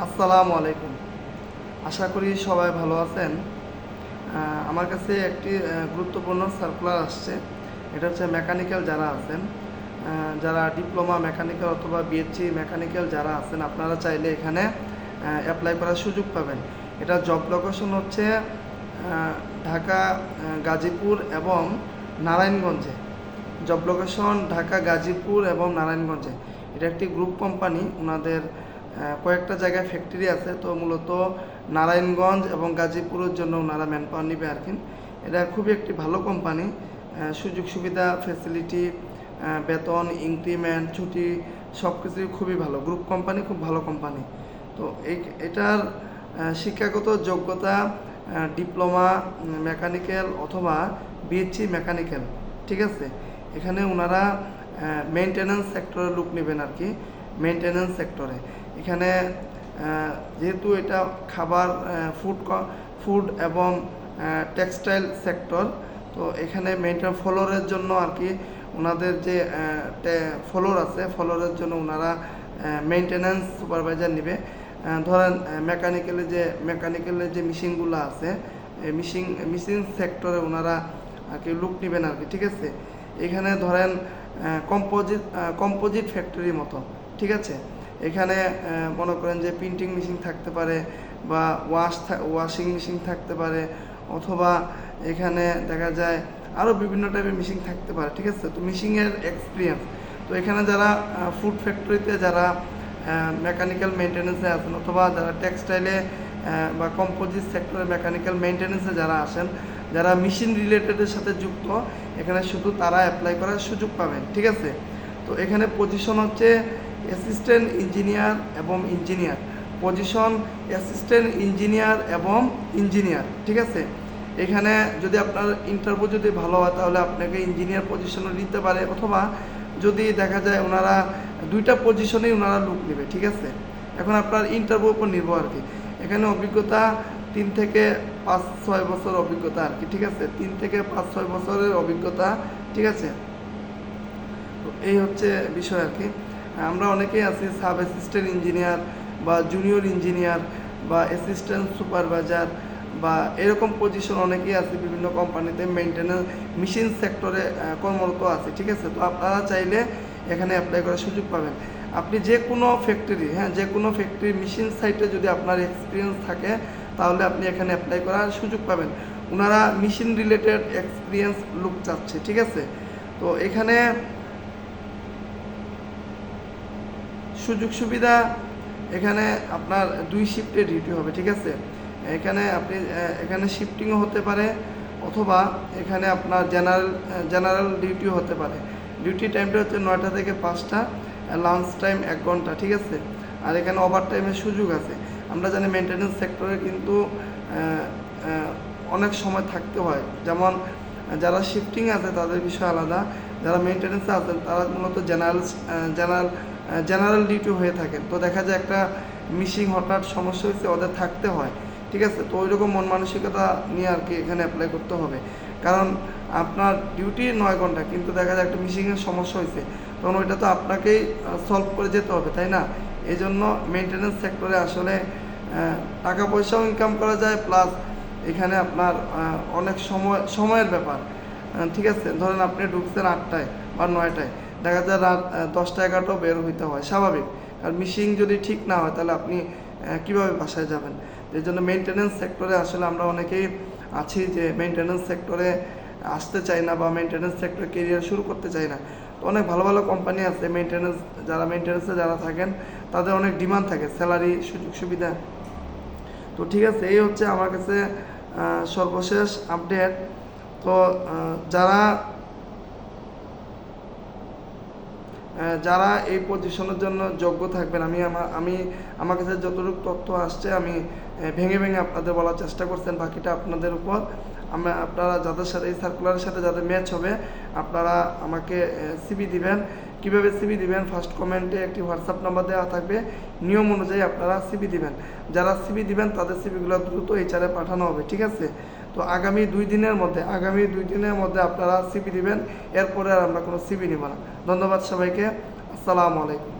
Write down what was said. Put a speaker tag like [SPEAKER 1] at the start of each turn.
[SPEAKER 1] আসসালামু আলাইকুম। আশা করি সবাই ভালো আছেন। আমার কাছে একটি গুরুত্বপূর্ণ সার্কুলার আসছে। এটা হচ্ছে মেকানিক্যাল যারা আছেন, যারা ডিপ্লোমা মেকানিক্যাল অথবা বিএসসি মেকানিক্যাল যারা আছেন, আপনারা চাইলে এখানে অ্যাপ্লাই করার সুযোগ পাবেন। এটা জব লোকেশন হচ্ছে ঢাকা, গাজীপুর এবং নারায়ণগঞ্জে। জব লোকেশন ঢাকা, গাজীপুর এবং নারায়ণগঞ্জে। এটা একটি গ্রুপ কোম্পানি। ওনাদের কয়েকটা জায়গায় ফ্যাক্টরি আছে, তো মূলত নারায়ণগঞ্জ এবং গাজীপুরের জন্য ওনারা ম্যান পাওয়ার নিবে আর কি। এটা খুবই একটি ভালো কোম্পানি। সুযোগ সুবিধা, ফ্যাসিলিটি, বেতন, ইনক্রিমেন্ট, ছুটি সব কিছুই খুবই ভালো। গ্রুপ কোম্পানি, খুব ভালো কোম্পানি। তো এটার শিক্ষাগত যোগ্যতা ডিপ্লোমা মেকানিক্যাল অথবা বিএসসি মেকানিক্যাল, ঠিক আছে। এখানে ওনারা মেনটেন্যান্স সেক্টরে লোক নেবেন আর কি। মেনটেন্যান্স সেক্টরে এখানে যেহেতু এটা খাবার, ফুড এবং টেক্সটাইল সেক্টর, তো এখানে ফ্লোরের জন্য আর কি ওনাদের যে ফ্লোর আছে, ফ্লোরের জন্য ওনারা মেনটেন্যান্স সুপারভাইজার নেবে। ধরেন মেকানিক্যালের যে মেশিনগুলো আছে, মেশিন সেক্টরে ওনারা আর কি লোক নেবেন আর কি, ঠিক আছে। এখানে ধরেন কম্পোজিট ফ্যাক্টরির মতো, ঠিক আছে। এখানে মনে করেন যে প্রিন্টিং মেশিন থাকতে পারে বা ওয়াশিং মেশিন থাকতে পারে, অথবা এখানে দেখা যায় আরও বিভিন্ন টাইপের মেশিন থাকতে পারে, ঠিক আছে। তো মেশিনের এক্সপিরিয়েন্স, তো এখানে যারা ফুড ফ্যাক্টরিতে যারা মেকানিক্যাল মেনটেন্যান্সে আছেন, অথবা যারা টেক্সটাইলে বা কম্পোজিট সেক্টরে মেকানিক্যাল মেনটেন্যান্সে যারা আসেন, যারা মেশিন রিলেটেডের সাথে যুক্ত, এখানে শুধু তারা অ্যাপ্লাই করার সুযোগ পাবেন, ঠিক আছে। তো এখানে পজিশন হচ্ছে অ্যাসিস্ট্যান্ট ইঞ্জিনিয়ার এবং ইঞ্জিনিয়ার। পজিশন অ্যাসিস্ট্যান্ট ইঞ্জিনিয়ার এবং ইঞ্জিনিয়ার, ঠিক আছে। এখানে যদি আপনার ইন্টারভিউ যদি ভালো হয়, তাহলে আপনাকে ইঞ্জিনিয়ার পজিশনে নিতে পারে, অথবা যদি দেখা যায় ওনারা দুইটা পজিশনেই ওনারা লোক নেবে, ঠিক আছে। এখন আপনার ইন্টারভিউ উপর নির্ভর আর কি। এখানে অভিজ্ঞতা 3 থেকে 5-6 বছর অভিজ্ঞতা আর কি, ঠিক আছে। 3 থেকে 5-6 বছরের অভিজ্ঞতা, ঠিক আছে। তো এই হচ্ছে বিষয় আর কি। আমরা অনেকেই আছি সাব অ্যাসিস্ট্যান্ট ইঞ্জিনিয়ার বা জুনিয়র ইঞ্জিনিয়ার বা অ্যাসিস্ট্যান্ট সুপারভাইজার বা এরকম পজিশন অনেকেই আছে বিভিন্ন কোম্পানিতে মেনটেন্যান্স মেশিন সেক্টরে কর্মরত আছে, ঠিক আছে। তো আপনারা চাইলে এখানে অ্যাপ্লাই করার সুযোগ পাবেন। আপনি যে কোনো ফ্যাক্টরি, যে কোনো ফ্যাক্টরি মেশিন সাইটে যদি আপনার এক্সপিরিয়েন্স থাকে, তাহলে আপনি এখানে অ্যাপ্লাই করার সুযোগ পাবেন। ওনারা মেশিন রিলেটেড এক্সপিরিয়েন্স লোক চাচ্ছে, ঠিক আছে। তো এখানে সুযোগ সুবিধা, এখানে আপনার 2 শিফটে ডিউটি হবে, ঠিক আছে। এখানে শিফটিংও হতে পারে, অথবা এখানে আপনার জেনারেল ডিউটিও হতে পারে। ডিউটি টাইমটা হচ্ছে 9টা থেকে 5টা, লাঞ্চ টাইম 1 ঘন্টা, ঠিক আছে। আর এখানে ওভার টাইমের সুযোগ আছে। আমরা জানি মেনটেন্যান্স সেক্টরে কিন্তু অনেক সময় থাকতে হয়। যেমন যারা শিফটিং আছে তাদের বিষয় আলাদা, যারা মেনটেন্যান্সে আছেন তারা মূলত জেনারেল ডিউটি হয়ে থাকেন। তো দেখা যায় একটা মিসিং হঠাৎ সমস্যা হয়েছে, ওদের থাকতে হয়, ঠিক আছে। তো ওই রকম মন মানসিকতা নিয়ে আর কি এখানে অ্যাপ্লাই করতে হবে। কারণ আপনার ডিউটি 9 ঘন্টা, কিন্তু দেখা যায় একটা মিসিংয়ের সমস্যা হয়েছে, তখন ওইটা তো আপনাকেই সলভ করে যেতে হবে, তাই না। এই জন্য মেনটেন্যান্স সেক্টরে আসলে টাকা পয়সাও ইনকাম করা যায়, প্লাস এখানে আপনার অনেক সময়ের ব্যাপার, ঠিক আছে। ধরেন আপনি ঢুকছেন 8টায় বা 9টায়, দেখা যায় রাত 10টা-11টাও বের হইতে হয়, স্বাভাবিক। আর মেশিন যদি ঠিক না হয়, তাহলে আপনি কীভাবে বাসায় যাবেন। এই জন্য মেনটেন্যান্স সেক্টরে আসলে আমরা অনেকেই আছি যে মেনটেন্যান্স সেক্টরে আসতে চাই না বা মেনটেন্যান্স সেক্টরে কেরিয়ার শুরু করতে চাই না। তো অনেক ভালো ভালো কোম্পানি আছে মেনটেন্যান্সে যারা থাকেন, তাদের অনেক ডিমান্ড থাকে, স্যালারি, সুযোগ সুবিধা। তো ঠিক আছে, এই হচ্ছে আমার কাছে সর্বশেষ আপডেট। তো যারা এই পজিশনের জন্য যোগ্য থাকবেন, আমার কাছে যতটুকু তথ্য আসছে আমি ভেঙে ভেঙে আপনাদের বলার চেষ্টা করছেন, বাকিটা আপনাদের উপর। আপনারা যাদের সাথে এই সার্কুলারের সাথে যাদের ম্যাচ হবে, আপনারা আমাকে সিভি দিবেন। কীভাবে সিভি দিবেন, ফার্স্ট কমেন্টে একটি হোয়াটসঅ্যাপ নাম্বার দেওয়া থাকবে, নিয়ম অনুযায়ী আপনারা সিভি দিবেন। যারা সিভি দিবেন তাদের সিভিগুলো দ্রুত এইচআরে পাঠানো হবে, ঠিক আছে। তো আগামী 2 দিনের মধ্যে আপনারা সিভি দিবেন, এরপরে আর আমরা কোনো সিভি নিব না। ধন্যবাদ সবাইকে। আসসালামু আলাইকুম।